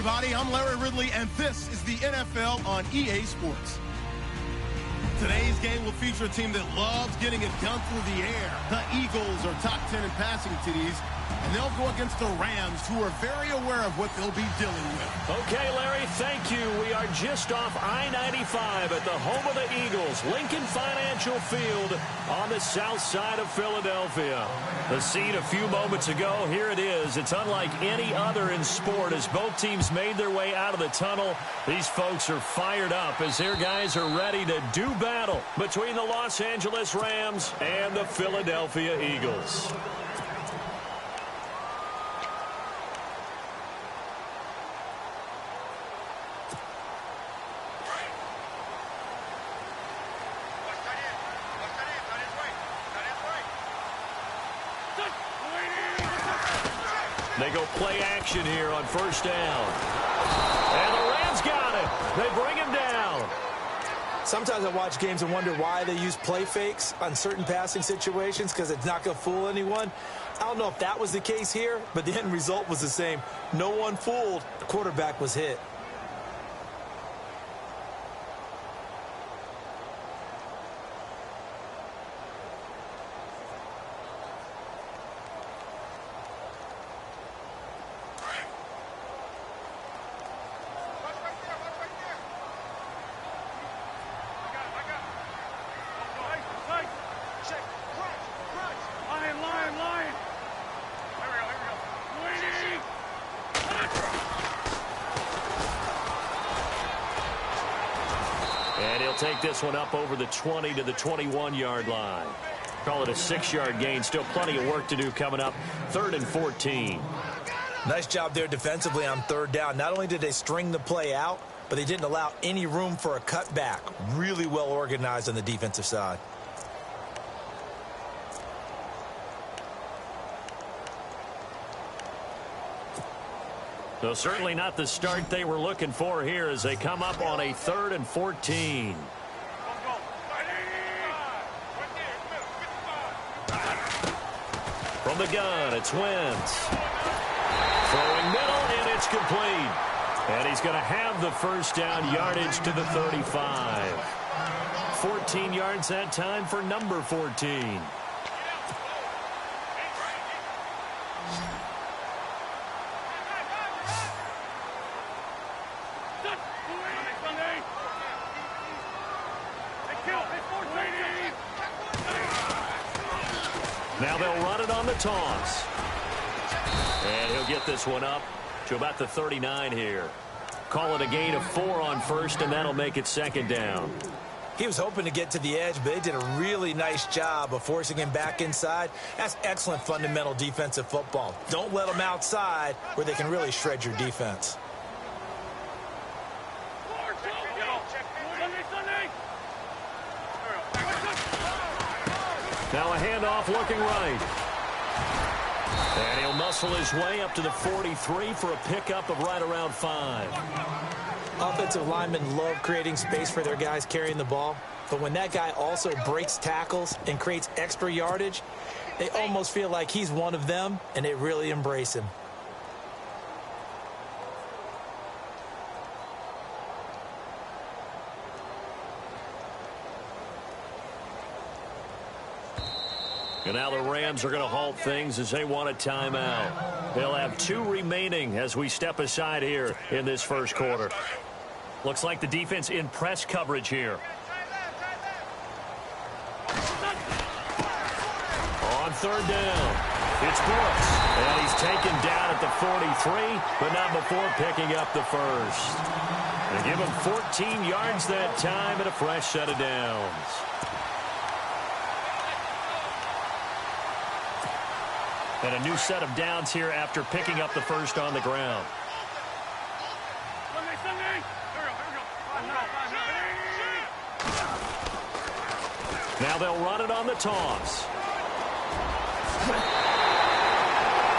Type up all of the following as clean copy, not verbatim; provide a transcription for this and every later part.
everybody. I'm Larry Ridley, and this is the NFL on EA Sports. Today's game will feature a team that loves getting it done through the air. The Eagles are top 10 in passing TDs, and they'll go against the Rams, who are very aware of what they'll be dealing with. Okay, Larry, thank you. We are just off I-95 at the home of the Eagles, Lincoln Financial Field on the south side of Philadelphia. The scene a few moments ago, here it is. It's unlike any other in sport as both teams made their way out of the tunnel. These folks are fired up as their guys are ready to do battle between the Los Angeles Rams and the Philadelphia Eagles. They go play action here on first down. And the Rams got it. They bring him down. Sometimes I watch games and wonder why they use play fakes on certain passing situations, because it's not going to fool anyone. I don't know if that was the case here, but the end result was the same. No one fooled. The quarterback was hit. And he'll take this one up over the 20 to the 21-yard line. Call it a 6-yard gain. Still plenty of work to do coming up. 3rd and 14. Nice job there defensively on 3rd down. Not only did they string the play out, but they didn't allow any room for a cutback. Really well organized on the defensive side. So certainly not the start they were looking for here as they come up on a 3rd and 14. From the gun, it's Wentz. Throwing middle, and it's complete. And he's going to have the first down, yardage to the 35. 14 yards that time for number 14. Now they'll run it on the toss. And he'll get this one up to about the 39 here. Call it a gain of 4 on first, and that'll make it 2nd down. He was hoping to get to the edge, but they did a really nice job of forcing him back inside. That's excellent fundamental defensive football. Don't let them outside where they can really shred your defense. Now a handoff looking right. And he'll muscle his way up to the 43 for a pickup of right around 5. Offensive linemen love creating space for their guys carrying the ball. But when that guy also breaks tackles and creates extra yardage, they almost feel like he's one of them, and they really embrace him. And now the Rams are going to halt things as they want a timeout. They'll have 2 remaining as we step aside here in this first quarter. Looks like the defense in press coverage here. On 3rd down, it's Brooks. And he's taken down at the 43, but not before picking up the first. They give him 14 yards that time and a fresh set of downs. And a new set of downs here after picking up the first on the ground. Now they'll run it on the toss.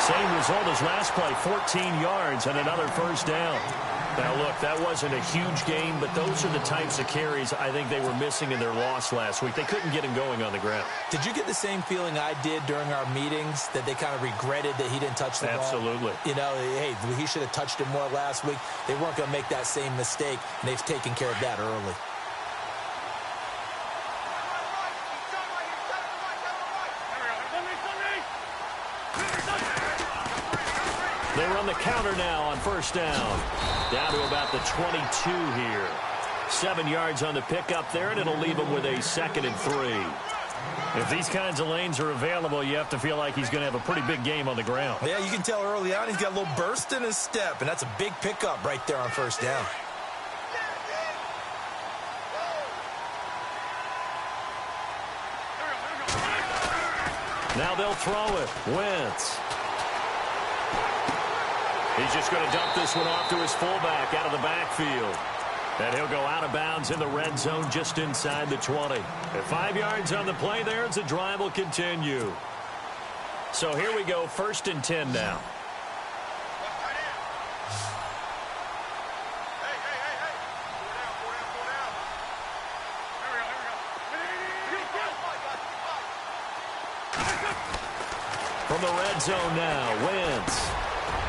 Same result as last play, 14 yards and another first down. Now, look, that wasn't a huge game, but those are the types of carries I think they were missing in their loss last week. They couldn't get him going on the ground. Did you get the same feeling I did during our meetings, that they kind of regretted that he didn't touch the ball? Absolutely. You know, hey, he should have touched it more last week. They weren't going to make that same mistake, and they've taken care of that early. They run the counter now on first down. Down to about the 22 here. 7 yards on the pickup there, and it'll leave him with a 2nd and 3. If these kinds of lanes are available, you have to feel like he's going to have a pretty big game on the ground. Yeah, you can tell early on he's got a little burst in his step, and that's a big pickup right there on first down. Now they'll throw it. Wentz. He's just going to dump this one off to his fullback out of the backfield. And he'll go out of bounds in the red zone just inside the 20. At 5 yards on the play there, the drive will continue. So here we go, 1st and 10 now. From the red zone now, Wentz.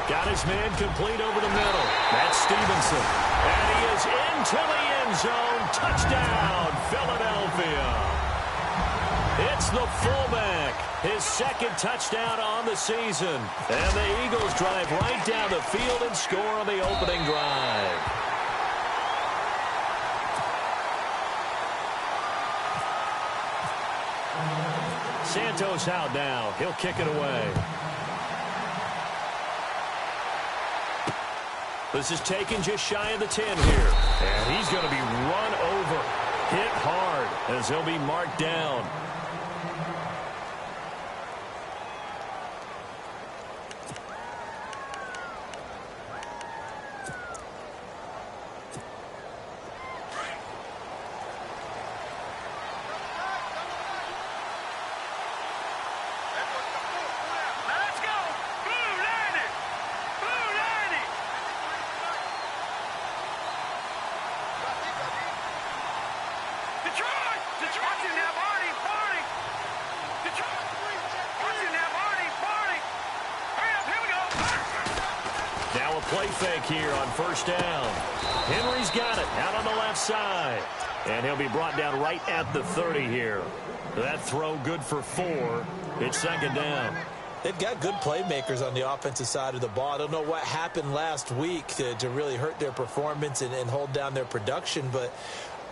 Got his man complete over the middle. That's Stevenson. And he is into the end zone. Touchdown, Philadelphia. It's the fullback. His 2nd touchdown on the season. And the Eagles drive right down the field and score on the opening drive. Santos out now. He'll kick it away. This is taken just shy of the 10 here. And he's going to be run over, hit hard, as he'll be marked down. Play fake here on first down. Henry's got it out on the left side. And he'll be brought down right at the 30 here. That throw good for 4. It's 2nd down. They've got good playmakers on the offensive side of the ball. I don't know what happened last week to really hurt their performance and hold down their production, but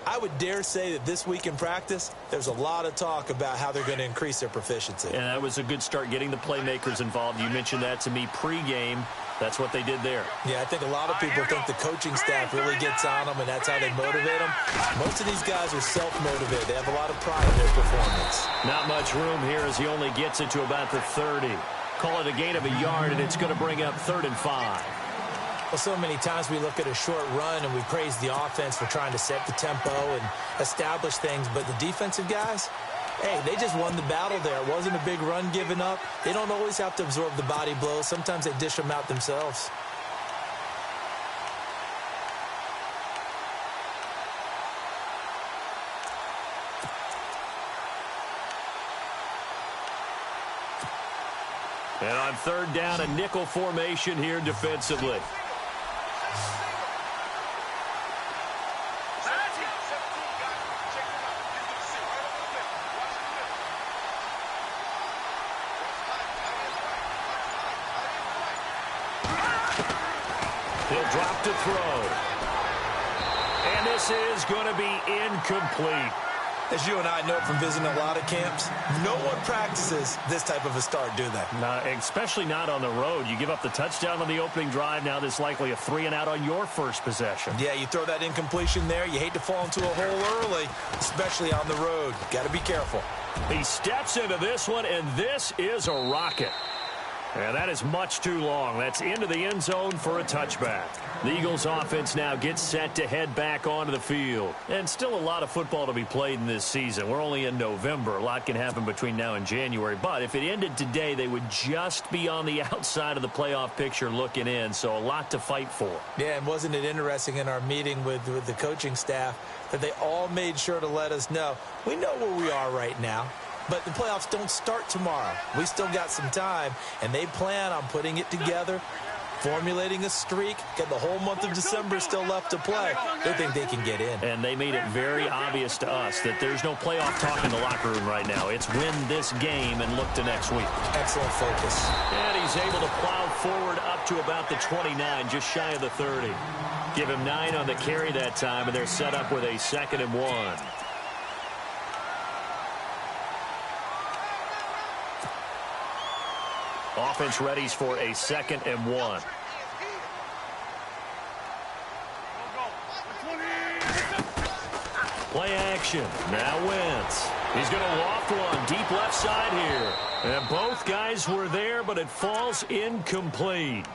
I would dare say that this week in practice, there's a lot of talk about how they're going to increase their proficiency. And that was a good start, getting the playmakers involved. You mentioned that to me pregame. That's what they did there. Yeah, I think a lot of people think the coaching staff really gets on them, and that's how they motivate them. Most of these guys are self-motivated. They have a lot of pride in their performance. Not much room here as he only gets it to about the 30. Call it a gain of a yard, and it's going to bring up 3rd and 5. Well, so many times we look at a short run and we praise the offense for trying to set the tempo and establish things, but the defensive guys, hey, they just won the battle there. It wasn't a big run given up. They don't always have to absorb the body blows. Sometimes they dish them out themselves. And on 3rd down, a nickel formation here defensively. He'll drop to throw. And this is going to be incomplete. As you and I know from visiting a lot of camps, no one practices this type of a start, do they? No, especially not on the road. You give up the touchdown on the opening drive. Now there's likely a 3-and-out on your first possession. Yeah, you throw that incompletion there. You hate to fall into a hole early, especially on the road. Got to be careful. He steps into this one, and this is a rocket. And that is much too long. That's into the end zone for a touchback. The Eagles offense now gets set to head back onto the field. And still a lot of football to be played in this season. We're only in November. A lot can happen between now and January. But if it ended today, they would just be on the outside of the playoff picture looking in. So a lot to fight for. Yeah, and wasn't it interesting in our meeting with the coaching staff that they all made sure to let us know, we know where we are right now. But the playoffs don't start tomorrow. We still got some time, and they plan on putting it together, formulating a streak, get the whole month of December still left to play. They think they can get in. And they made it very obvious to us that there's no playoff talk in the locker room right now. It's win this game and look to next week. Excellent focus. And he's able to plow forward up to about the 29, just shy of the 30. Give him 9 on the carry that time, and they're set up with a 2nd and 1. Offense readies for a 2nd and 1. Play action. Now Wentz. He's going to loft one deep left side here. And both guys were there, but it falls incomplete.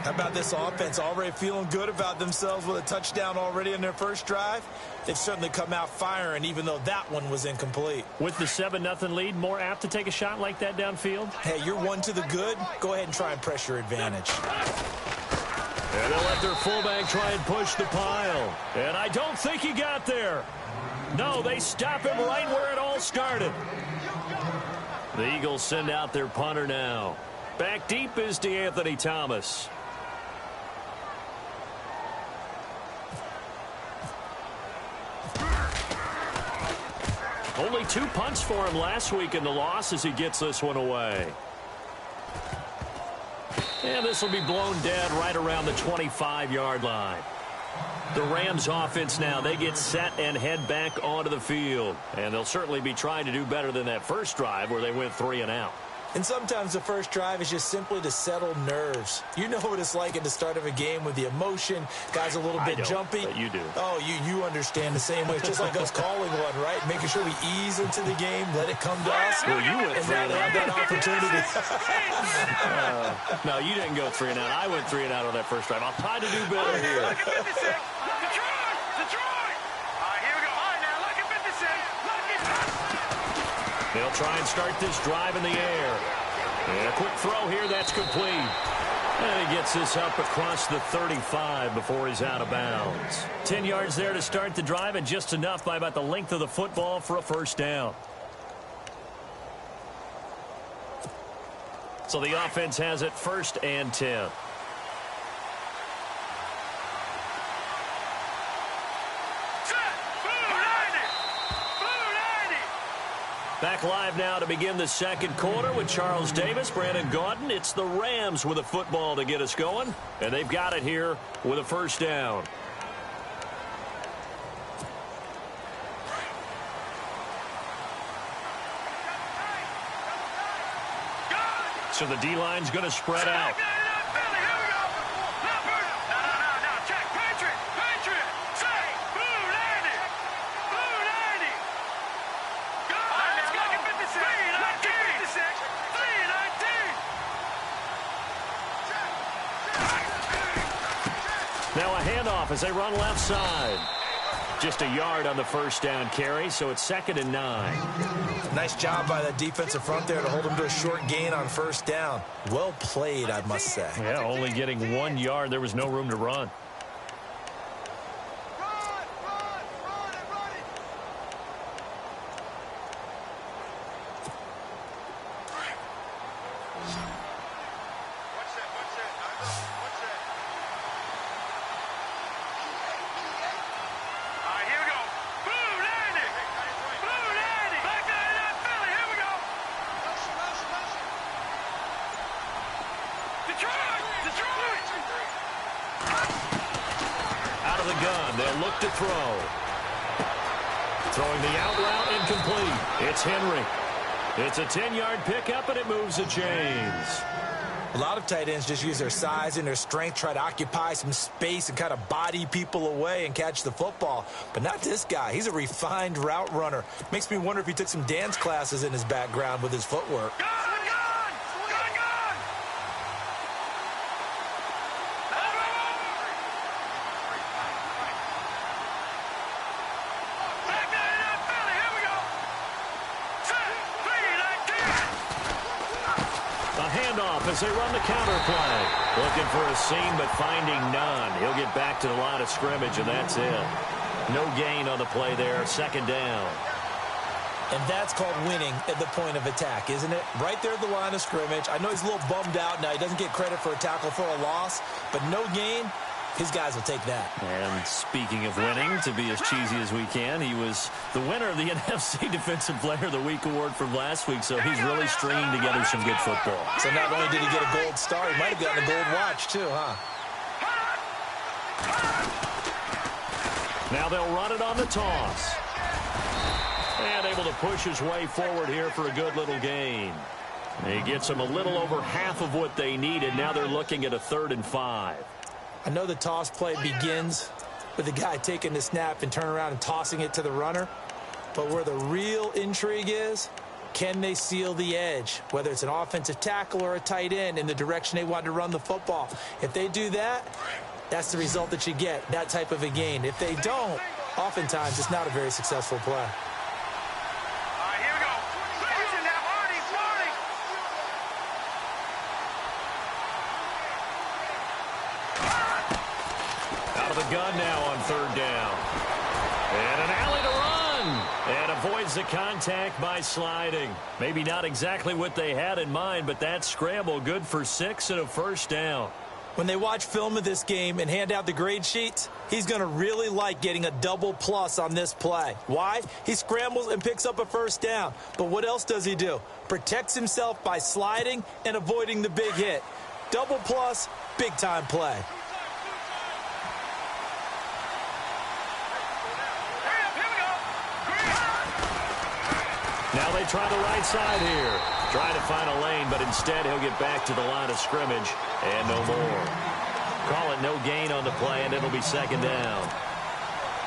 How about this offense already feeling good about themselves with a touchdown already in their first drive? They've certainly come out firing, even though that one was incomplete. With the 7-0 lead, more apt to take a shot like that downfield? Hey, you're one to the good. Go ahead and try and press your advantage. And they'll let their fullback try and push the pile. And I don't think he got there. No, they stop him right where it all started. The Eagles send out their punter now. Back deep is DeAnthony Thomas. Only 2 punts for him last week in the loss as he gets this one away. And this will be blown dead right around the 25-yard line. The Rams offense now, they get set and head back onto the field. And they'll certainly be trying to do better than that first drive where they went 3 and out. And sometimes the first drive is just simply to settle nerves. You know what it's like at the start of a game with the emotion. Guys a little bit jumpy. But you do. Oh, you understand the same way. It's just like us calling one, right? Making sure we ease into the game, let it come to us. Well, you went 3 and out. Have that opportunity. No, you didn't go 3 and out. I went 3 and out on that first drive. I'll try to do better here. They'll try and start this drive in the air. And a quick throw here, that's complete. And he gets this up across the 35 before he's out of bounds. 10 yards there to start the drive, and just enough by about the length of the football for a first down. So the offense has it 1st and 10. Back live now to begin the second quarter with Charles Davis, Brandon Gaudin. It's the Rams with a football to get us going, and they've got it here with a first down. So the D-line's going to spread out. Now a handoff as they run left side. Just a yard on the first down carry, so it's 2nd and 9. Nice job by that defensive front there to hold them to a short gain on first down. Well played, I must say. Yeah, only getting 1 yard. There was no room to run. Out of the gun, they'll look to throw. Throwing the out route, incomplete. It's Henry. It's a 10-yard pickup, and it moves the chains. A lot of tight ends just use their size and their strength, try to occupy some space and kind of body people away and catch the football. But not this guy. He's a refined route runner. Makes me wonder if he took some dance classes in his background with his footwork. handoff as they run the counter play. Looking for a seam, but finding none. He'll get back to the line of scrimmage, and that's it. No gain on the play there. Second down. And that's called winning at the point of attack, isn't it? Right there at the line of scrimmage. I know he's a little bummed out now. He doesn't get credit for a tackle for a loss, but no gain. His guys will take that. And speaking of winning, to be as cheesy as we can, he was the winner of the NFC Defensive Player of the Week award from last week, so he's really stringing together some good football. So not only did he get a gold star, he might have gotten a gold watch too, huh? Now they'll run it on the toss. And able to push his way forward here for a good little gain. He gets them a little over half of what they needed. Now they're looking at a 3rd and 5. I know the toss play begins with the guy taking the snap and turning around and tossing it to the runner. But where the real intrigue is, can they seal the edge? Whether it's an offensive tackle or a tight end in the direction they want to run the football. If they do that, that's the result that you get, that type of a gain. If they don't, oftentimes it's not a very successful play. Gun now on 3rd down. And an alley to run. And avoids the contact by sliding. Maybe not exactly what they had in mind, but that scramble good for 6 and a 1st down. When they watch film of this game and hand out the grade sheets, he's going to really like getting a double plus on this play. Why? He scrambles and picks up a 1st down. But what else does he do? Protects himself by sliding and avoiding the big hit. Double plus, big time play. Now they try the right side here. Trying to find a lane, but instead he'll get back to the line of scrimmage and no more. Call it no gain on the play, and it'll be 2nd down.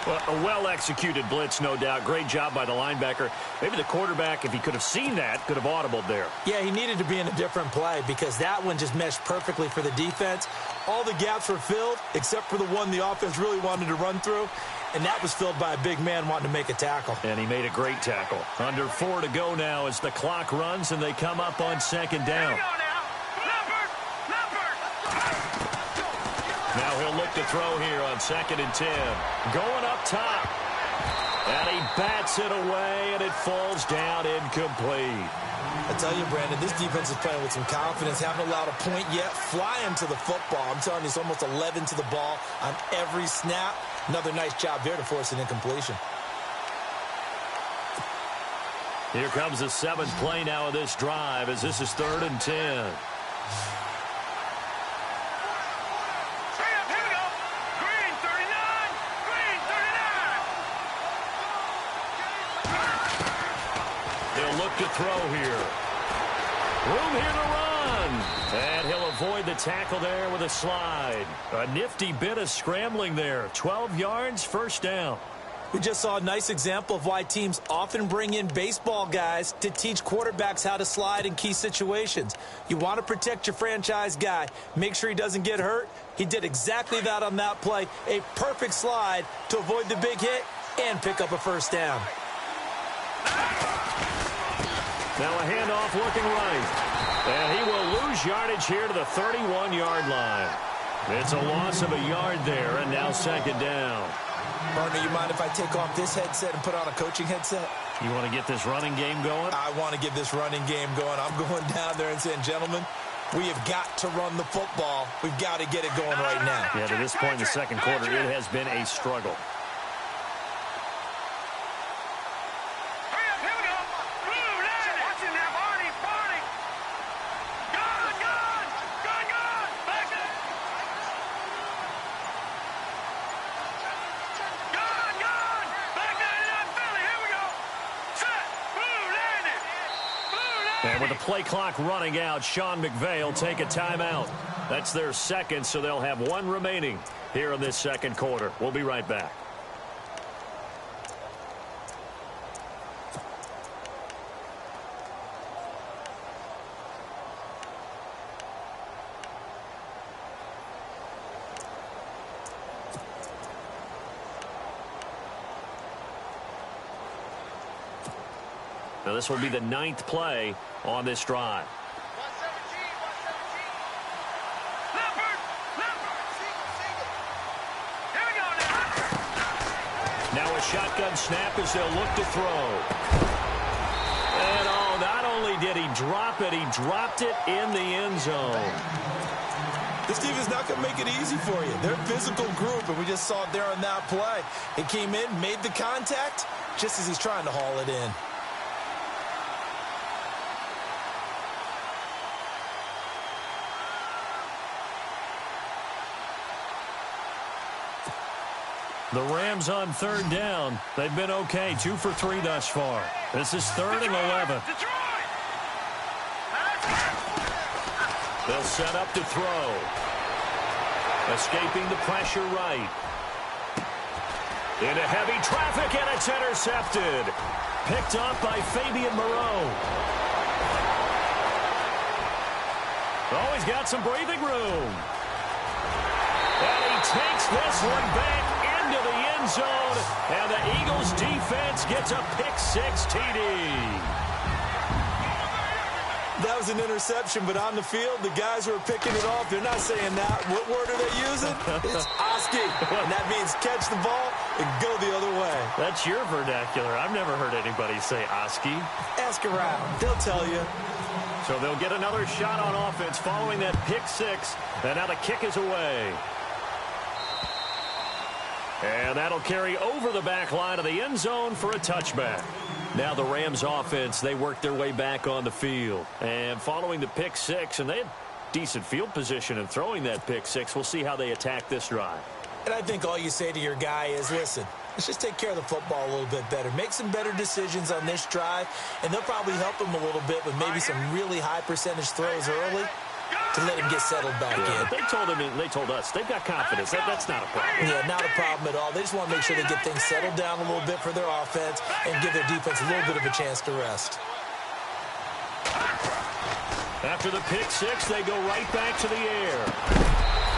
Well, a well-executed blitz, no doubt. Great job by the linebacker. Maybe the quarterback, if he could have seen that, could have audibled there. Yeah, he needed to be in a different play because that one just meshed perfectly for the defense. All the gaps were filled except for the one the offense really wanted to run through, and that was filled by a big man wanting to make a tackle. And he made a great tackle. Under 4 to go now as the clock runs and they come up on 2nd down. Now he'll look to throw here on 2nd and 10. Going up top. And he bats it away, and it falls down incomplete. I tell you, Brandon, this defense is playing with some confidence. Haven't allowed a point yet. Flying to the football. I'm telling you, it's almost 11 to the ball on every snap. Another nice job there to force an incompletion. Here comes the 7th play now of this drive as this is 3rd and 10. To throw here. Room here to run. And he'll avoid the tackle there with a slide. A nifty bit of scrambling there. 12 yards, 1st down. We just saw a nice example of why teams often bring in baseball guys to teach quarterbacks how to slide in key situations. You want to protect your franchise guy. Make sure he doesn't get hurt. He did exactly that on that play. A perfect slide to avoid the big hit and pick up a 1st down. Now a handoff looking right. And he will lose yardage here to the 31-yard line. It's a loss of a yard there, and now 2nd down. Partner, you mind if I take off this headset and put on a coaching headset? You want to get this running game going? I want to get this running game going. I'm going down there and saying, gentlemen, we have got to run the football. We've got to get it going right now. Yeah, to this point in the 2nd quarter, it has been a struggle. And with the play clock running out, Sean McVay will take a timeout. That's their 2nd, so they'll have 1 remaining here in this 2nd quarter. We'll be right back. Now this will be the 9th play on this drive. shotgun snap as they'll look to throw. And oh, not only did he drop it, he dropped it in the end zone. This team is not going to make it easy for you. They're a physical group, and we just saw it there on that play. It came in, made the contact, just as he's trying to haul it in. The Rams on third down. They've been okay, 2 for 3 thus far. This is 3rd and 11. They'll set up to throw. Escaping the pressure right. Into heavy traffic, and it's intercepted. Picked up by Fabian Moreau. Oh, he's got some breathing room. And he takes this one back into the end zone, and the Eagles defense gets a pick-6 TD. That was an interception, but on the field, the guys who are picking it off, they're not saying that. What word are they using? It's Oski, and that means catch the ball and go the other way. That's your vernacular. I've never heard anybody say Oski. Ask around. They'll tell you. So they'll get another shot on offense following that pick-6, and now the kick is away. And that'll carry over the back line of the end zone for a touchback. Now the Rams offense, they work their way back on the field. And following the pick-6, and they had decent field position in throwing that pick-6, we'll see how they attack this drive. And I think all you say to your guy is, listen, let's just take care of the football a little bit better. Make some better decisions on this drive, and they'll probably help him a little bit with maybe some really high percentage throws early to let him get settled back in. They told us they've got confidence. That's not a problem. Yeah, not a problem at all. They just want to make sure they get things settled down a little bit for their offense and give their defense a little bit of a chance to rest. After the pick-6, they go right back to the air.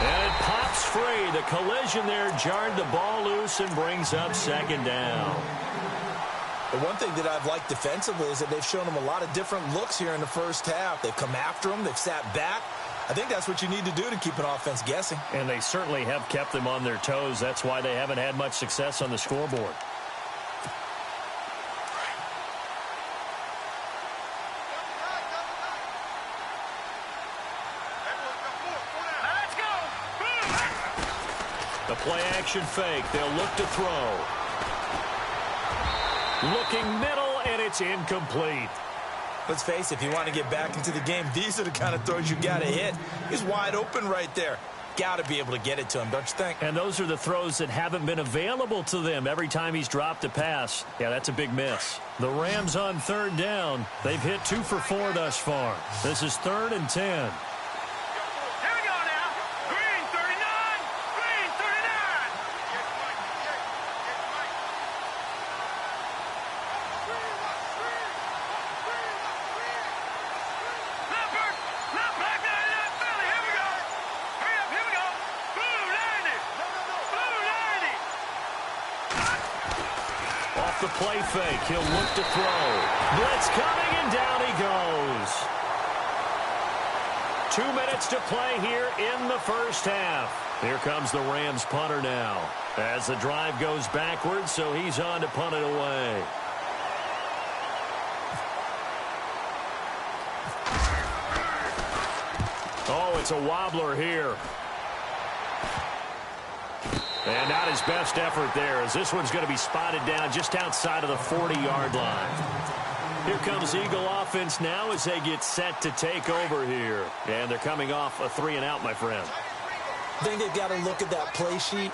And it pops free. The collision there jarred the ball loose and brings up 2nd down. The one thing that I've liked defensively is that they've shown them a lot of different looks here in the first half. They've come after them. They've sat back. I think that's what you need to do to keep an offense guessing. And they certainly have kept them on their toes. That's why they haven't had much success on the scoreboard. The play-action fake. They'll look to throw. Looking middle, and it's incomplete. Let's face it, if you want to get back into the game, these are the kind of throws you got to hit. He's wide open right there. Got to be able to get it to him, don't you think? And those are the throws that haven't been available to them every time he's dropped a pass. Yeah, that's a big miss. The Rams on 3rd down. They've hit 2 for 4 thus far. This is 3rd and 10. The play fake. He'll look to throw. Blitz coming, and down he goes. 2 minutes to play here in the first half. Here comes the Rams punter now. As the drive goes backwards, so he's on to punt it away. Oh, it's a wobbler here. And not his best effort there, as this one's going to be spotted down just outside of the 40-yard line. Here comes Eagle offense now as they get set to take over here. And they're coming off a 3-and-out, my friend. I think they've got to look at that play sheet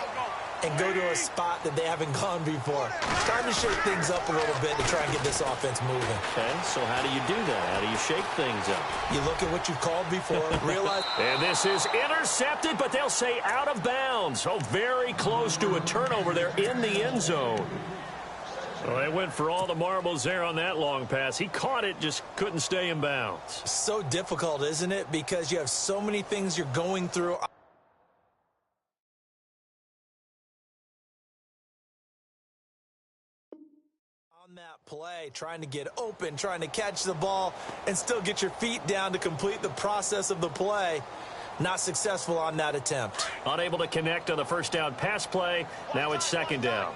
and go to a spot that they haven't gone before. Time to shake things up a little bit to try and get this offense moving. Okay, so how do you do that? How do you shake things up? You look at what you've called before, realize... And this is intercepted, but they'll say out of bounds. Oh, very close to a turnover there in the end zone. Well, they went for all the marbles there on that long pass. He caught it, just couldn't stay in bounds. So difficult, isn't it? Because you have so many things you're going through. That play, trying to get open, trying to catch the ball, and still get your feet down to complete the process of the play. Not successful on that attempt. Unable to connect on the first down pass play. Now it's 2nd down.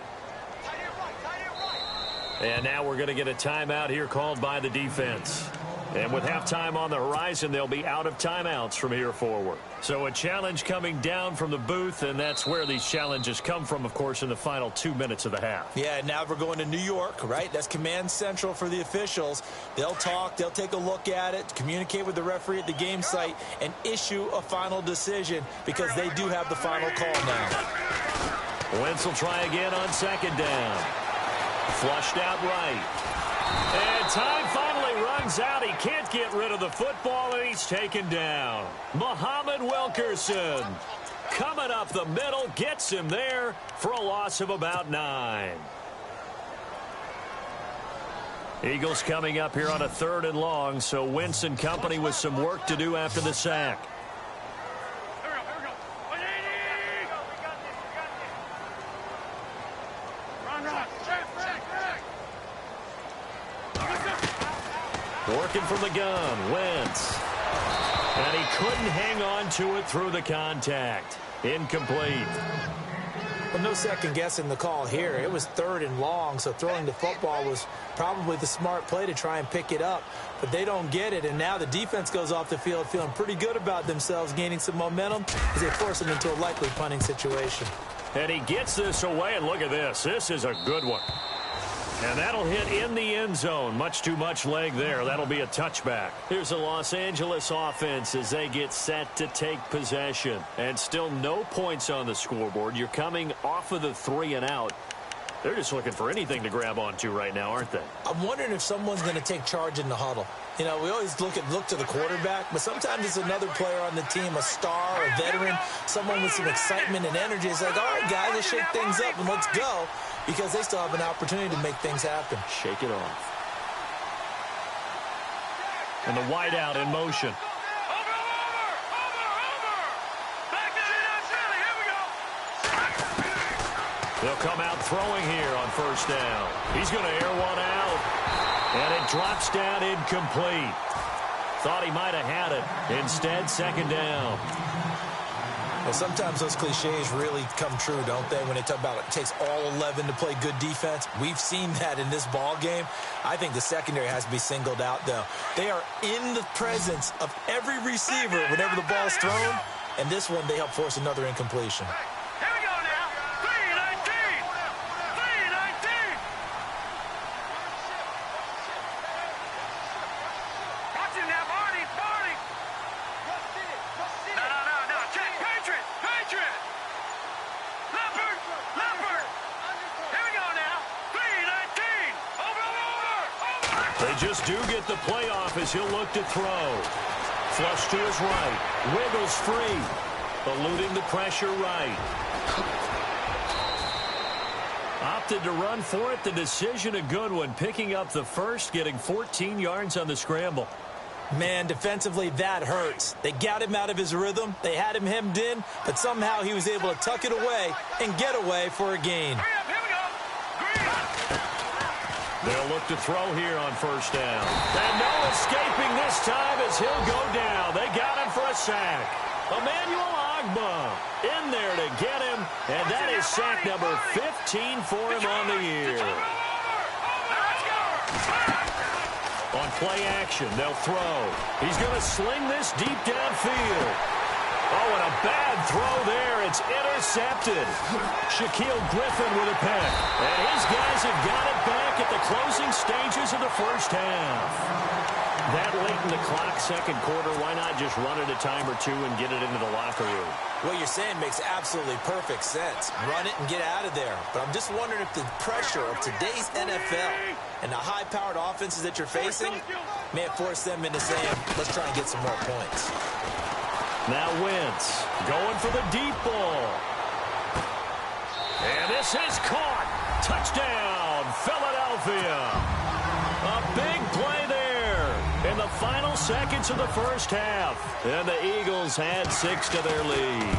And now we're going to get a timeout here called by the defense. And with halftime on the horizon, they'll be out of timeouts from here forward. So a challenge coming down from the booth, and that's where these challenges come from, of course, in the final 2 minutes of the half. Yeah, now we're going to New York, right? That's command central for the officials. They'll talk, they'll take a look at it, communicate with the referee at the game site, and issue a final decision because they do have the final call now. Wentz will try again on second down. Flushed out right. And time finally runs out. He can't get rid of the football, and he's taken down. Muhammad Wilkerson coming up the middle, gets him there for a loss of about 9. Eagles coming up here on a 3rd and long, so Wentz and company with some work to do after the sack. Working from the gun, Wentz. And he couldn't hang on to it through the contact. Incomplete. Well, no second guessing the call here. It was 3rd and long, so throwing the football was probably the smart play to try and pick it up. But they don't get it, and now the defense goes off the field feeling pretty good about themselves, gaining some momentum as they force them into a likely punting situation. And he gets this away, and look at this. This is a good one. And that'll hit in the end zone. Much too much leg there. That'll be a touchback. Here's the Los Angeles offense as they get set to take possession. And still no points on the scoreboard. You're coming off of the 3 and out. They're just looking for anything to grab onto right now, aren't they? I'm wondering if someone's going to take charge in the huddle. You know, we always look to the quarterback, but sometimes it's another player on the team, a star, a veteran, someone with some excitement and energy. It's like, all right, guys, let's shake things up and let's go, because they still have an opportunity to make things happen. Shake it off. And the wideout in motion. They'll come out throwing here on 1st down. He's going to air one out. And it drops down incomplete. Thought he might have had it. Instead, 2nd down. Well, sometimes those cliches really come true, don't they, when they talk about it takes all 11 to play good defense. We've seen that in this ball game. I think the secondary has to be singled out, though. They are in the presence of every receiver whenever the ball's thrown, and this one they help force another incompletion. They just do get the playoff as he'll look to throw. Flush to his right. Wiggles free. Eluding the pressure right. Opted to run for it. The decision a good one. Picking up the first, getting 14 yards on the scramble. Man, defensively, that hurts. They got him out of his rhythm. They had him hemmed in, but somehow he was able to tuck it away and get away for a gain. They'll look to throw here on 1st down. And no escaping this time as he'll go down. They got him for a sack. Emmanuel Ogbah in there to get him, and that is sack number 15 for him on the year. On play action, they'll throw. He's going to sling this deep downfield. Oh, and a bad throw there. It's intercepted. Shaquille Griffin with a pick. And his guys have got it back at the closing stages of the 1st half. That late in the clock, 2nd quarter, why not just run it a time or two and get it into the locker room? What you're saying makes absolutely perfect sense. Run it and get out of there. But I'm just wondering if the pressure of today's NFL and the high-powered offenses that you're facing may have forced them into saying, let's try and get some more points. Now Wentz going for the deep ball. And this is caught. Touchdown, Philadelphia. A big play there in the final seconds of the 1st half. And the Eagles had 6 to their lead.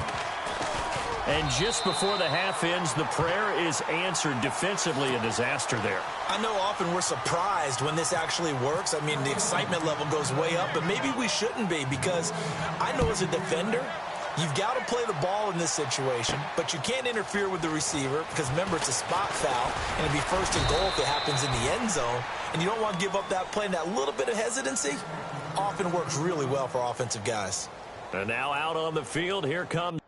And just before the half ends, the prayer is answered. Defensively, a disaster there. I know often we're surprised when this actually works. I mean, the excitement level goes way up, but maybe we shouldn't be, because I know as a defender, You've got to play the ball in this situation, but you can't interfere with the receiver because, remember, it's a spot foul, and it'd be first and goal if it happens in the end zone, and you don't want to give up that play, and that little bit of hesitancy often works really well for offensive guys. And now out on the field, here comes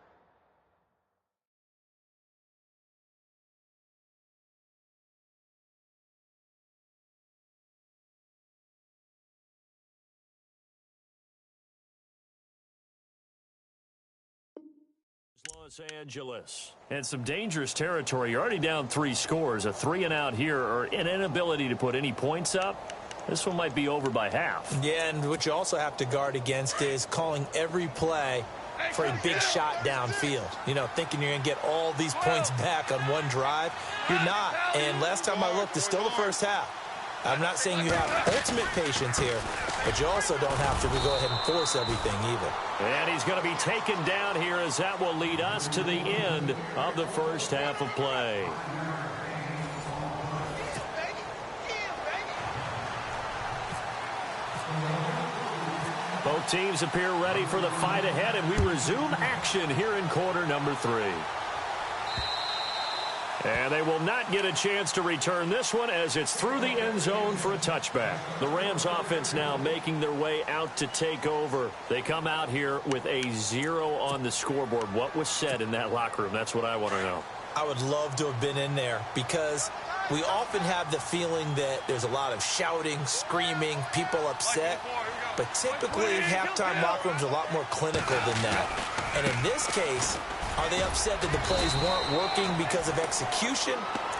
Los Angeles. And some dangerous territory. You're already down 3 scores. A 3-and-out here, or an inability to put any points up. This one might be over by half. Yeah, and what you also have to guard against is calling every play for a big shot downfield. You know, thinking you're going to get all these points back on one drive. You're not. And last time I looked, it's still the first half. I'm not saying you have ultimate patience here, but you also don't have to go ahead and force everything either. And he's going to be taken down here, as that will lead us to the end of the first half of play. Both teams appear ready for the fight ahead, and we resume action here in quarter number 3. And they will not get a chance to return this one, as it's through the end zone for a touchback. The Rams offense now making their way out to take over. They come out here with a 0 on the scoreboard. What was said in that locker room? That's what I want to know. I would love to have been in there, because we often have the feeling that there's a lot of shouting, screaming, people upset. But typically, halftime locker rooms are a lot more clinical than that. And in this case, are they upset that the plays weren't working because of execution,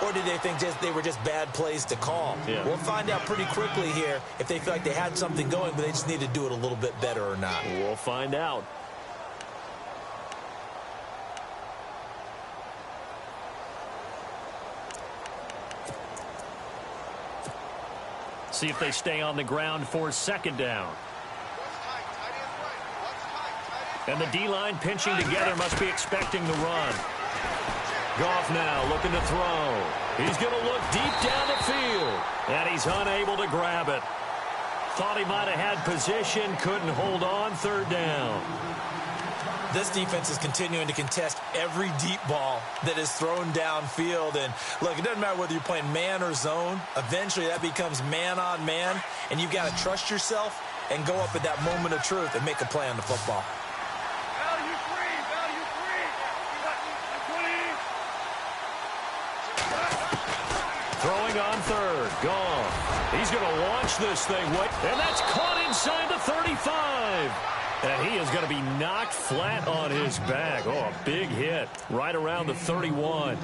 or did they think they were just bad plays to call? Yeah. We'll find out pretty quickly here if they feel like they had something going, but they just need to do it a little bit better or not. We'll find out. See if they stay on the ground for second down. And the D-line pinching together, must be expecting the run. Goff now looking to throw. He's going to look deep down the field, and he's unable to grab it. Thought he might have had position, couldn't hold on, third down. This defense is continuing to contest every deep ball that is thrown downfield. And look, it doesn't matter whether you're playing man or zone. Eventually that becomes man on man, and you've got to trust yourself and go up at that moment of truth and make a play on the football. Throwing on third. Goff. He's going to launch this thing. And that's caught inside the 35. And he is going to be knocked flat on his back. Oh, a big hit right around the 31.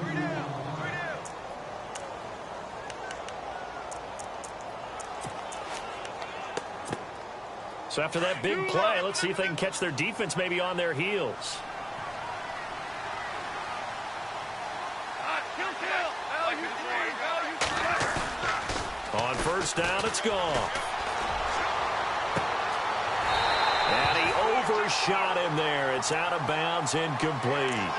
So after that big play, let's see if they can catch their defense maybe on their heels. On first down, it's gone. And he overshot him there. It's out of bounds, incomplete.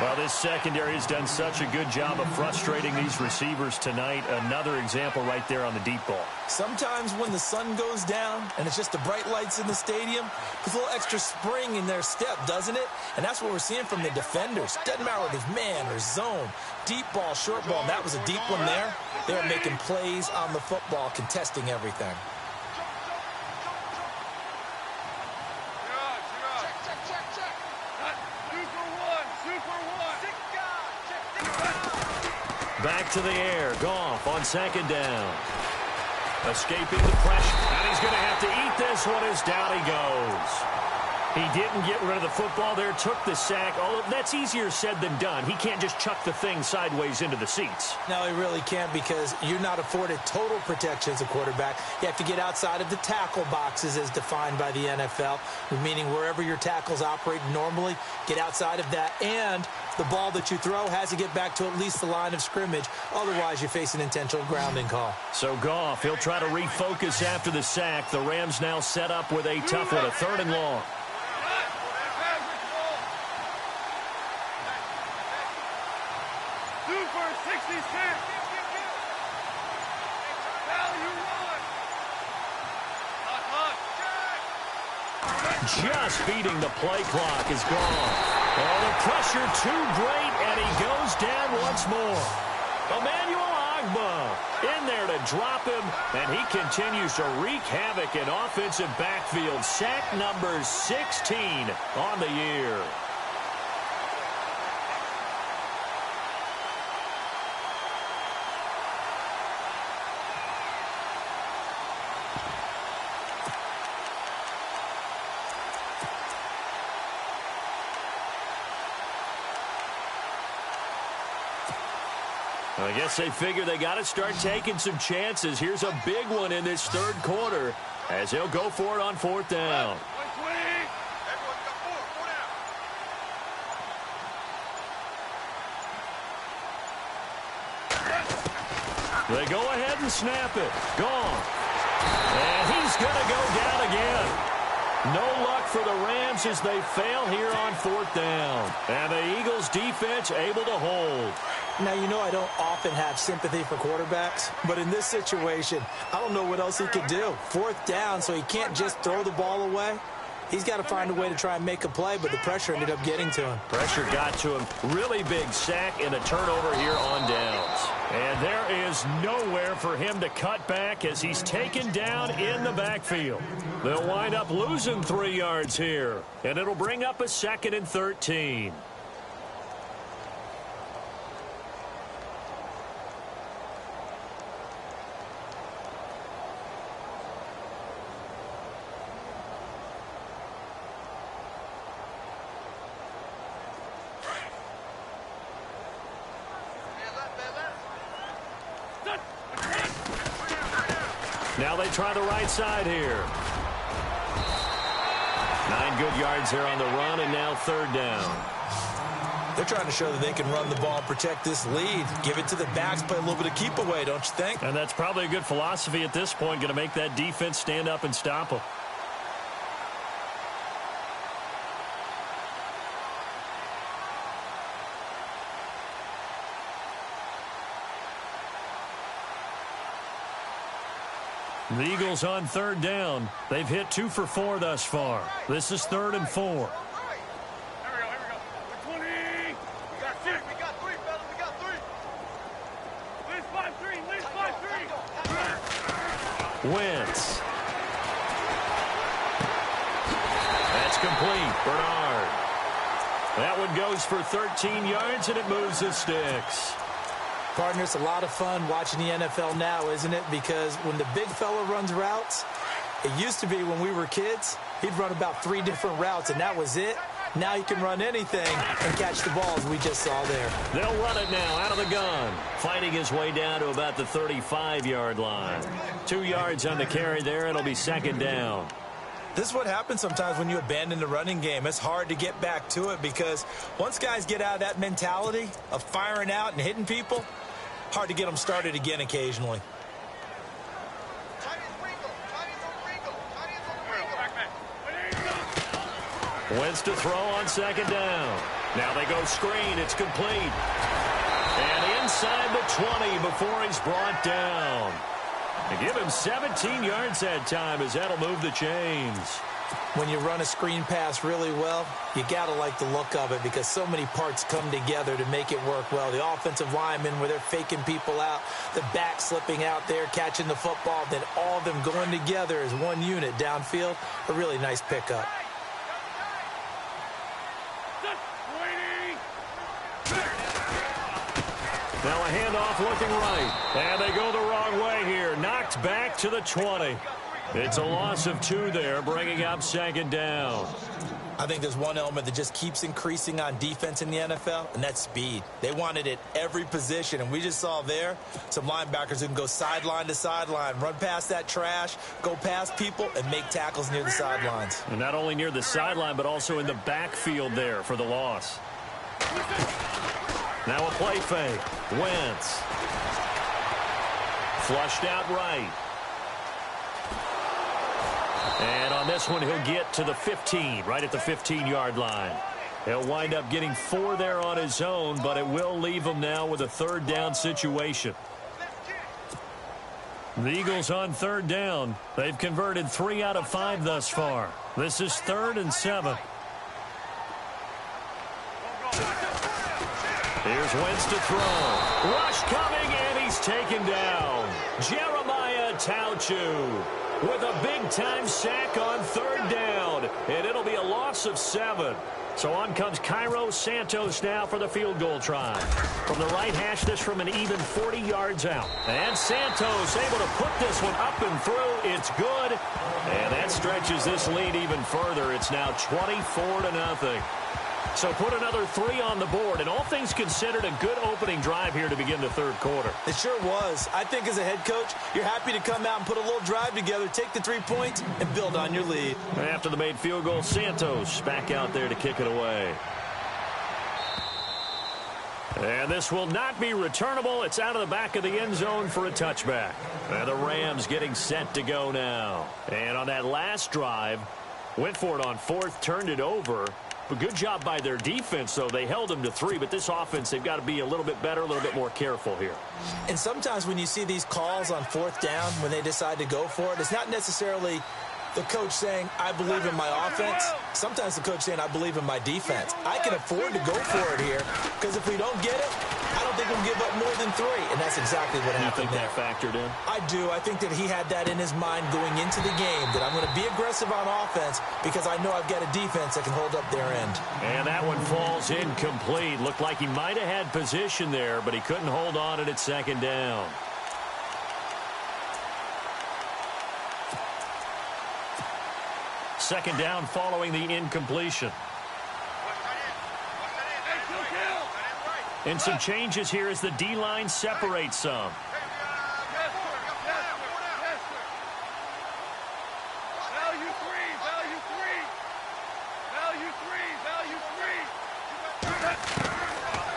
Well, this secondary has done such a good job of frustrating these receivers tonight. Another example right there on the deep ball. Sometimes when the sun goes down and it's just the bright lights in the stadium, there's a little extra spring in their step, doesn't it? And that's what we're seeing from the defenders. Doesn't matter whether it's man or zone. Deep ball, short ball. That was a deep one there. They're making plays on the football, contesting everything. Back to the air. Goff on second down. Escaping the pressure. And he's going to have to eat this one as down he goes. He didn't get rid of the football there, took the sack. Although that's easier said than done. He can't just chuck the thing sideways into the seats. No, he really can't, because you're not afforded total protection as a quarterback. You have to get outside of the tackle boxes as defined by the NFL, meaning wherever your tackles operate normally, get outside of that. And the ball that you throw has to get back to at least the line of scrimmage. Otherwise, you face an intentional grounding call. So Goff, he'll try to refocus after the sack. The Rams now set up with a tough one, a third and long. Just beating the play clock is gone. Oh, the pressure too great, and he goes down once more. Emmanuel Agba in there to drop him, and he continues to wreak havoc in offensive backfield. Sack number 16 on the year. I guess they figure they got to start taking some chances. Here's a big one in this third quarter as he'll go for it on fourth down. They go ahead and snap it. Gone. And he's going to go down again. No luck for the Rams as they fail here on fourth down. And the Eagles defense able to hold. Now, you know I don't often have sympathy for quarterbacks, but in this situation, I don't know what else he could do. Fourth down, so he can't just throw the ball away. He's got to find a way to try and make a play, but the pressure ended up getting to him. Pressure got to him. Really big sack and a turnover here on downs. And there is nowhere for him to cut back as he's taken down in the backfield. They'll wind up losing 3 yards here, and it'll bring up a 2nd and 13. Now they try the right side here. 9 good yards there on the run, and now third down. They're trying to show that they can run the ball and protect this lead. Give it to the backs, play a little bit of keep away, don't you think? And that's probably a good philosophy at this point, going to make that defense stand up and stop them. The Eagles on third down. They've hit 2 for 4 thus far. This is 3rd and 4. Here we go. 20. We got 6. We got 3, fellas. We got 3. List 5-3. List 5-3. Wentz. That's complete. Bernard. That one goes for 13 yards, and it moves the sticks. Partner, it's a lot of fun watching the NFL now, isn't it? Because when the big fella runs routes, it used to be when we were kids, he'd run about 3 different routes, and that was it. Now he can run anything and catch the balls we just saw there. They'll run it now out of the gun. Fighting his way down to about the 35-yard line. 2 yards on the carry there. It'll be 2nd down. This is what happens sometimes when you abandon the running game. It's hard to get back to it because once guys get out of that mentality of firing out and hitting people, hard to get them started again occasionally. Wentz to throw on 2nd down. Now they go screen. It's complete. And inside the 20 before he's brought down. They give him 17 yards that time as that'll move the chains. When you run a screen pass really well, you got to like the look of it because so many parts come together to make it work well. The offensive linemen where they're faking people out, the back slipping out there, catching the football, then all of them going together as one unit downfield. A really nice pickup. Now a handoff looking right. And they go the wrong way here. Knocked back to the 20. It's a loss of 2 there, bringing up 2nd down. I think there's one element that just keeps increasing on defense in the NFL, and that's speed. They want it at every position, and we just saw there some linebackers who can go sideline to sideline, run past that trash, go past people, and make tackles near the sidelines. And not only near the sideline, but also in the backfield there for the loss. Now a play fake. Wentz. Flushed out right. And on this one, he'll get to the 15, right at the 15-yard line. He'll wind up getting 4 there on his own, but it will leave him now with a 3rd down situation. The Eagles on third down. They've converted 3 out of 5 thus far. This is 3rd and 7. Here's Wentz to throw. Rush coming, and he's taken down. Jeremiah Tauchu with a big-time sack on 3rd down. And it'll be a loss of 7. So on comes Cairo Santos now for the field goal try. From the right hash, this from an even 40 yards out. And Santos able to put this one up and through. It's good. And that stretches this lead even further. It's now 24-0. So put another 3 on the board, and all things considered, a good opening drive here to begin the third quarter. It sure was. I think as a head coach, you're happy to come out and put a little drive together, take the 3 points, and build on your lead. After the made field goal, Santos back out there to kick it away. And this will not be returnable. It's out of the back of the end zone for a touchback. And the Rams getting set to go now. And on that last drive, went for it on 4th, turned it over. But good job by their defense, though. They held them to 3, but this offense, they've got to be a little bit better, a little bit more careful here. And sometimes when you see these calls on 4th down, when they decide to go for it, it's not necessarily the coach saying, I believe in my offense. Sometimes the coach saying, I believe in my defense. I can afford to go for it here, because if we don't get it, I don't think we'll give up more than 3, and that's exactly what happened. You think that factored in? I do. I think that he had that in his mind going into the game, that I'm going to be aggressive on offense because I know I've got a defense that can hold up their end. And that one falls incomplete. Looked like he might have had position there, but he couldn't hold on it at 2nd down. Second down following the incompletion. And some changes here as the D-line separates some.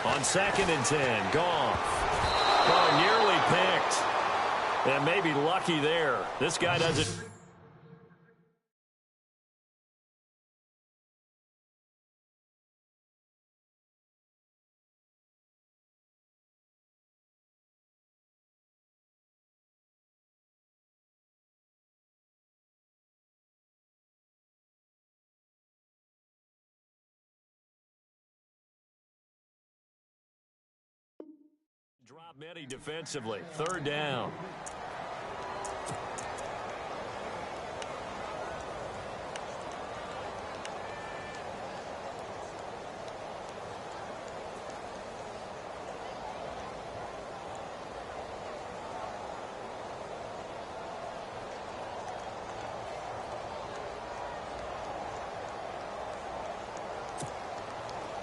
On 2nd and 10, Goff. Oh, nearly picked. And maybe lucky there. This guy does it. Drop many defensively. 3rd down.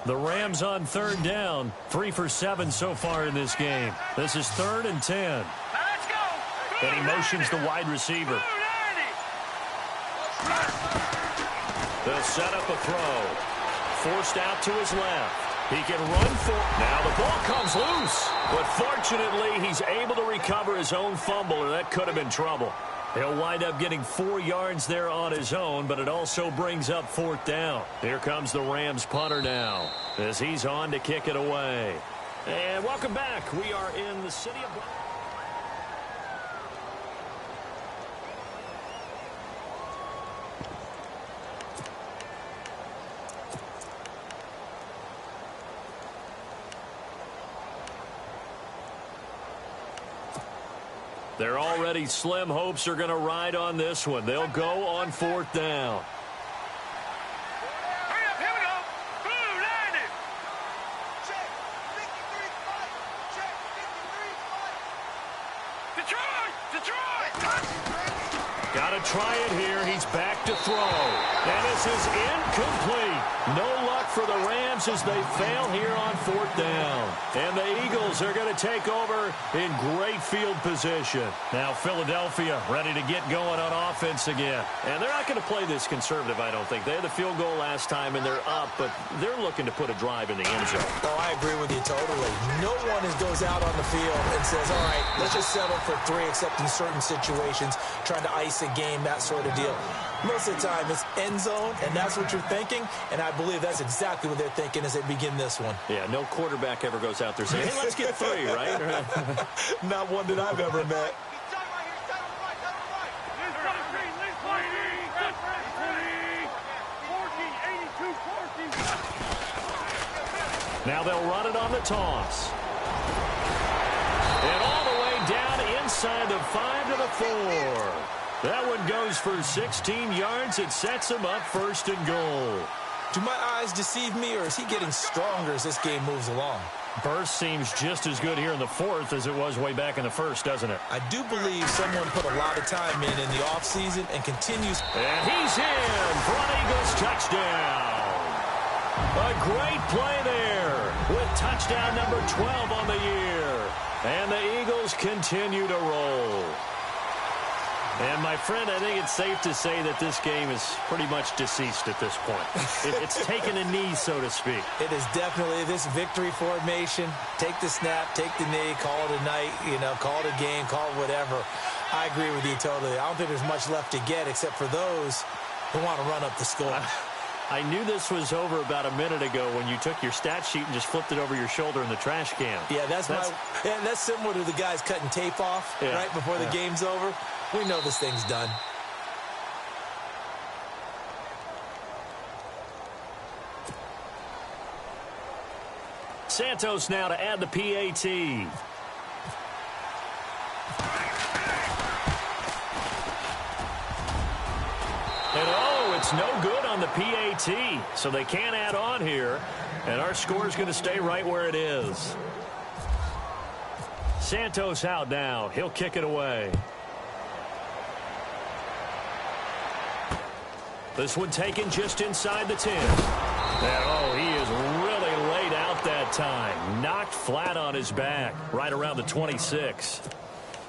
The Rams on 3rd down. 3 for 7 so far in this game. This is 3rd and 10. Let's go. And he motions the wide receiver. They'll set up a throw. Forced out to his left. He can run for it. Now the ball comes loose. But fortunately, he's able to recover his own fumble, or that could have been trouble. He'll wind up getting 4 yards there on his own, but it also brings up 4th down. Here comes the Rams punter now as he's on to kick it away. And welcome back. We are in the city of... They're already slim hopes are going to ride on this one. They'll go on 4th down. Hurry up, here we go. Blue, 90. Check, 53, 5. Check, 53, 5. Detroit! Got to try it here. He's back to throw. And this is incomplete. No luck for the Rams as they fail here on 4th down. And the Eagles are going to take over in great field position. Now Philadelphia ready to get going on offense again. And they're not going to play this conservative, I don't think. They had the field goal last time, and they're up, but they're looking to put a drive in the end zone. Oh, I agree with you totally. No one goes out on the field and says, all right, let's just settle for 3, except in certain situations, trying to ice a game, that sort of deal. Most of the time, it's end zone, and that's what you're thinking, and I believe that's exactly what they're thinking as they begin this one. Yeah, no quarterback ever goes out there saying, hey, let's get 3, right? Not one that I've ever met. Now they'll run it on the toss. And all the way down inside the 5 to the 4. That one goes for 16 yards. It sets him up first and goal. Do my eyes deceive me, or is he getting stronger as this game moves along? Burst seems just as good here in the 4th as it was way back in the 1st, doesn't it? I do believe someone put a lot of time in the offseason and continues. And he's in for an Eagles touchdown. A great play there with touchdown number 12 on the year. And the Eagles continue to roll. And, my friend, I think it's safe to say that this game is pretty much deceased at this point. It's taken a knee, so to speak. It is definitely this victory formation. Take the snap, take the knee, call it a night, call it a game, call it whatever. I agree with you totally. I don't think there's much left to get except for those who want to run up the score. I knew this was over about a minute ago when you took your stat sheet and just flipped it over your shoulder in the trash can. Yeah, that's similar to the guys cutting tape off right before the game's over. We know this thing's done. Santos now to add the PAT. And it's no good on the PAT, so they can't add on here, and our score is going to stay right where it is. Santos out now. He'll kick it away. This one taken just inside the 10. And, he is really laid out that time. Knocked flat on his back, right around the 26.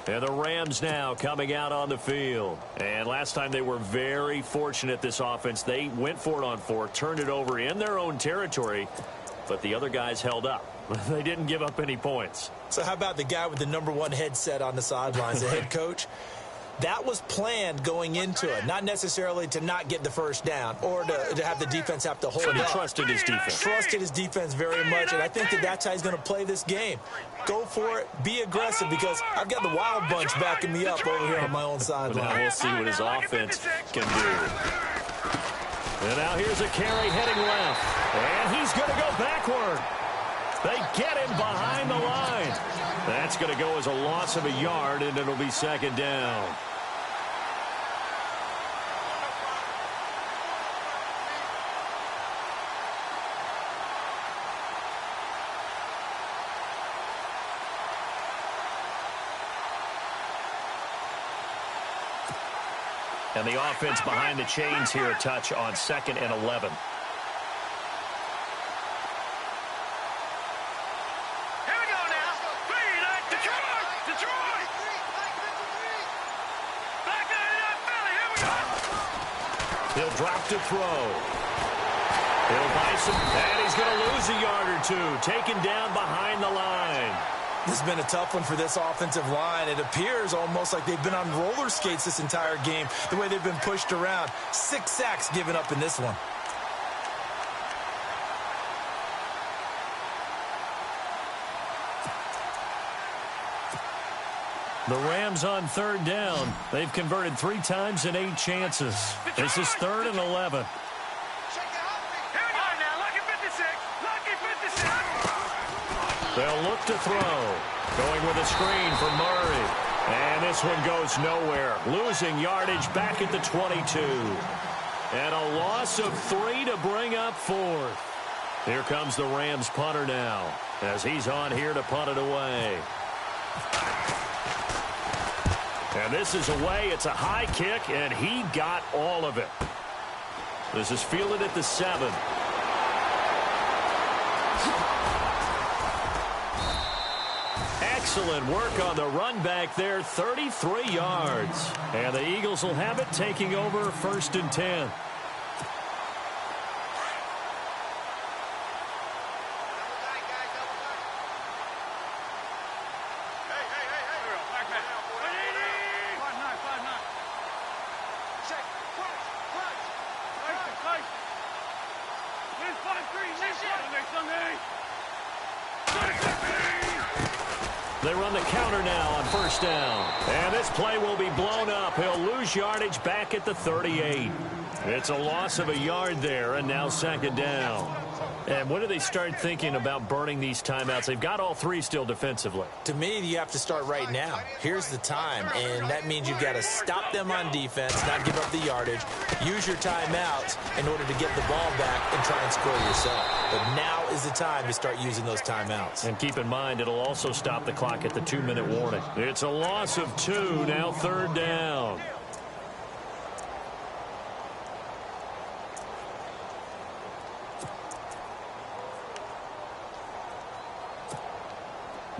And the Rams now coming out on the field. And last time they were very fortunate, this offense. They went for it on 4, turned it over in their own territory, but the other guys held up. They didn't give up any points. So how about the guy with the #1 headset on the sidelines, the head coach? That was planned going into it, not necessarily to not get the first down or to have the defense have to hold it. He trusted his defense. Trusted his defense very much, and I think that's how he's going to play this game. Go for it, be aggressive, because I've got the wild bunch backing me up over here on my own sideline. Now we'll see what his offense can do. And now here's a carry heading left, and he's going to go backward. They get him behind the line. That's going to go as a loss of a yard, and it'll be second down. And the offense behind the chains here, a touch on 2nd and 11. He'll drop to throw. He'll buy some, and he's going to lose a yard or two, taken down behind the line. This has been a tough one for this offensive line. It appears almost like they've been on roller skates this entire game, the way they've been pushed around. 6 sacks given up in this one. The Rams on 3rd down. They've converted 3 times in 8 chances. This is 3rd and 11. They'll look to throw. Going with a screen for Murray. And this one goes nowhere. Losing yardage back at the 22. And a loss of 3 to bring up 4th. Here comes the Rams punter now, as he's on here to punt it away. And this is away. It's a high kick, and he got all of it. This is fielded at the 7. Excellent work on the run back there, 33 yards. And the Eagles will have it, taking over 1st and 10. They run the counter now on 1st down. And this play will be blown up. He'll lose yardage back at the 38. It's a loss of a yard there, and now 2nd down. And when do they start thinking about burning these timeouts? They've got all three still defensively. To me, you have to start right now. Here's the time, and that means you've got to stop them on defense, not give up the yardage, use your timeouts in order to get the ball back and try and score yourself. But now is the time to start using those timeouts. And keep in mind, it'll also stop the clock at the 2-minute warning. It's a loss of 2, now 3rd down.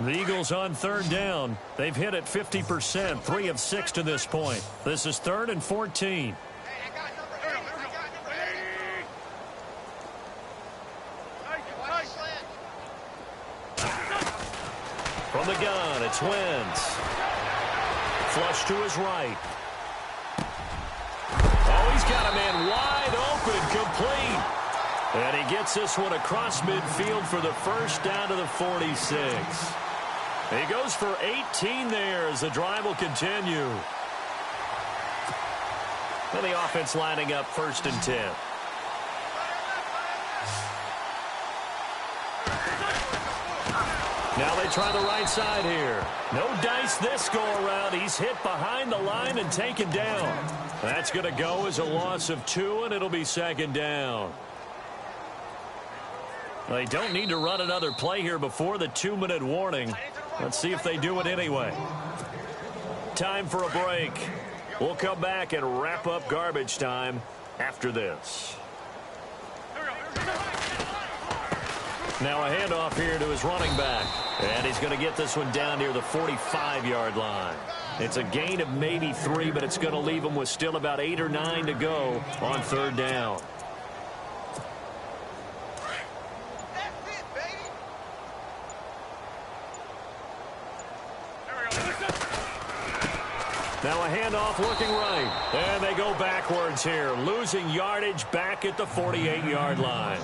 The Eagles on 3rd down. They've hit it 50%, 3 of 6 to this point. This is 3rd and 14. From the gun, it's Wentz. Flush to his right. Oh, he's got a man wide open, complete. And he gets this one across midfield for the first down to the 46. He goes for 18 there as the drive will continue. And the offense lining up 1st and 10. Now they try the right side here. No dice this go around. He's hit behind the line and taken down. That's going to go as a loss of 2, and it'll be 2nd down. They don't need to run another play here before the 2-minute warning. Let's see if they do it anyway. Time for a break. We'll come back and wrap up garbage time after this. Now a handoff here to his running back. And he's going to get this one down near the 45-yard line. It's a gain of maybe 3, but it's going to leave him with still about 8 or 9 to go on 3rd down. Now a handoff looking right. And they go backwards here, losing yardage back at the 48-yard line.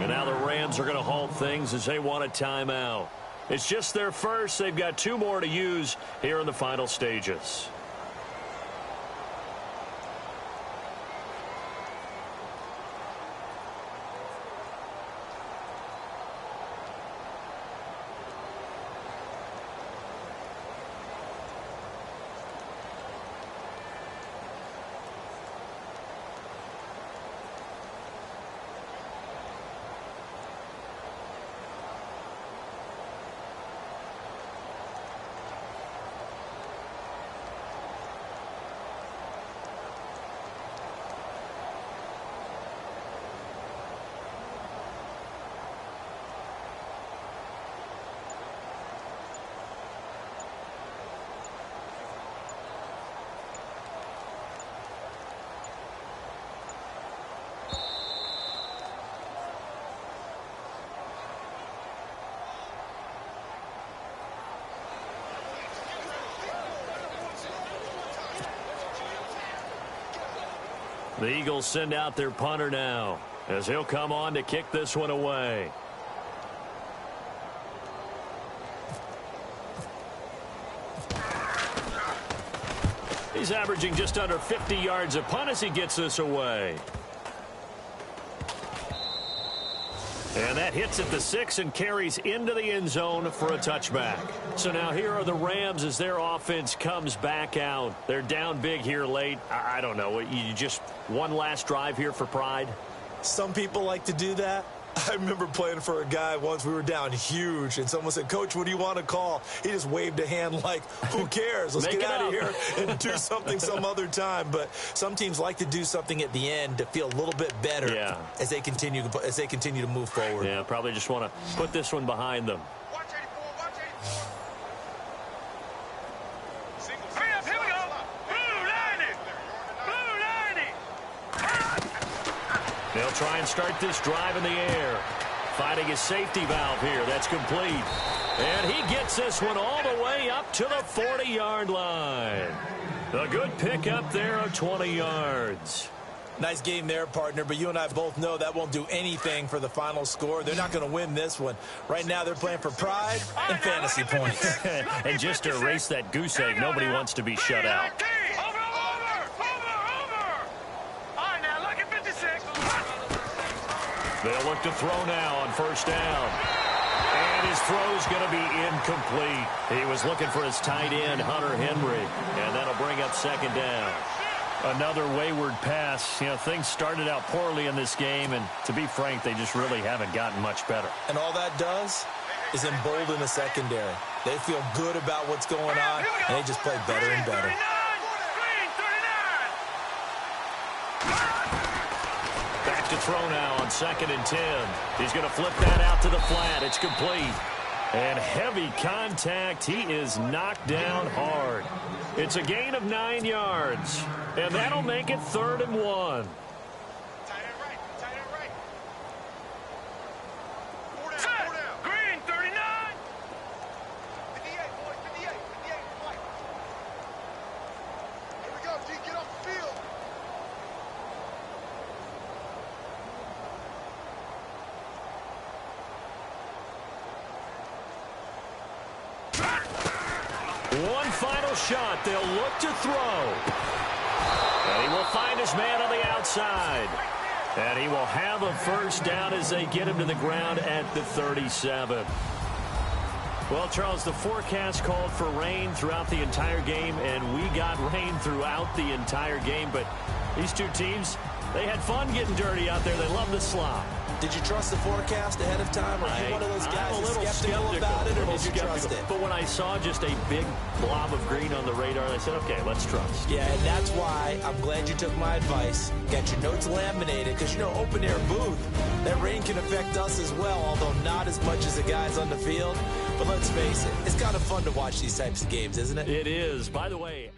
And now the Rams are going to halt things as they want a timeout. It's just their first. They've got 2 more to use here in the final stages. The Eagles send out their punter now as he'll come on to kick this one away. He's averaging just under 50 yards a punt as he gets this away. And that hits at the 6 and carries into the end zone for a touchback. So now here are the Rams as their offense comes back out. They're down big here late. I don't know. You just one last drive here for pride? Some people like to do that. I remember playing for a guy once. We were down huge, and someone said, "Coach, what do you want to call?" He just waved a hand like, who cares? Let's get out of here and do something some other time. But some teams like to do something at the end to feel a little bit better as they continue to move forward. Yeah, probably just want to put this one behind them. Watch 84, watch 84. Here we go. Blue 90. Blue 90. They'll try and start this drive in the air. Finding his safety valve here. That's complete. And he gets this one all the way up to the 40-yard line. A good pick up there of 20 yards. Nice game there, partner, but you and I both know that won't do anything for the final score. They're not going to win this one. Right now they're playing for pride and fantasy points. And just to erase that goose egg, nobody wants to be shut out. They'll look to throw now on first down. And his throw's going to be incomplete. He was looking for his tight end, Hunter Henry, and that'll bring up second down. Another wayward pass. You know, things started out poorly in this game, and to be frank, they just really haven't gotten much better. And all that does is embolden the secondary. They feel good about what's going on, and they just play better and better. Back to throw now on 2nd and 10. He's going to flip that out to the flat. It's complete. And heavy contact. He is knocked down hard. It's a gain of 9 yards. And that'll make it 3rd and 1. Green, 39. 58, boys, 58, 58, white. Here we go, G, get off the field. One final shot. They'll look to throw. And he will find his man on the outside. And he will have a first down as they get him to the ground at the 37. Well, Charles, the forecast called for rain throughout the entire game, and we got rain throughout the entire game. But these two teams, they had fun getting dirty out there. They love the slop. Did you trust the forecast ahead of time? Or are you one of those guys that's skeptical about it, or did you trust it? But when I saw just a big blob of green on the radar, I said, okay, let's trust. Yeah, and that's why I'm glad you took my advice. Got your notes laminated, because, you know, open-air booth, that rain can affect us as well, although not as much as the guys on the field. But let's face it, it's kind of fun to watch these types of games, isn't it? It is. By the way...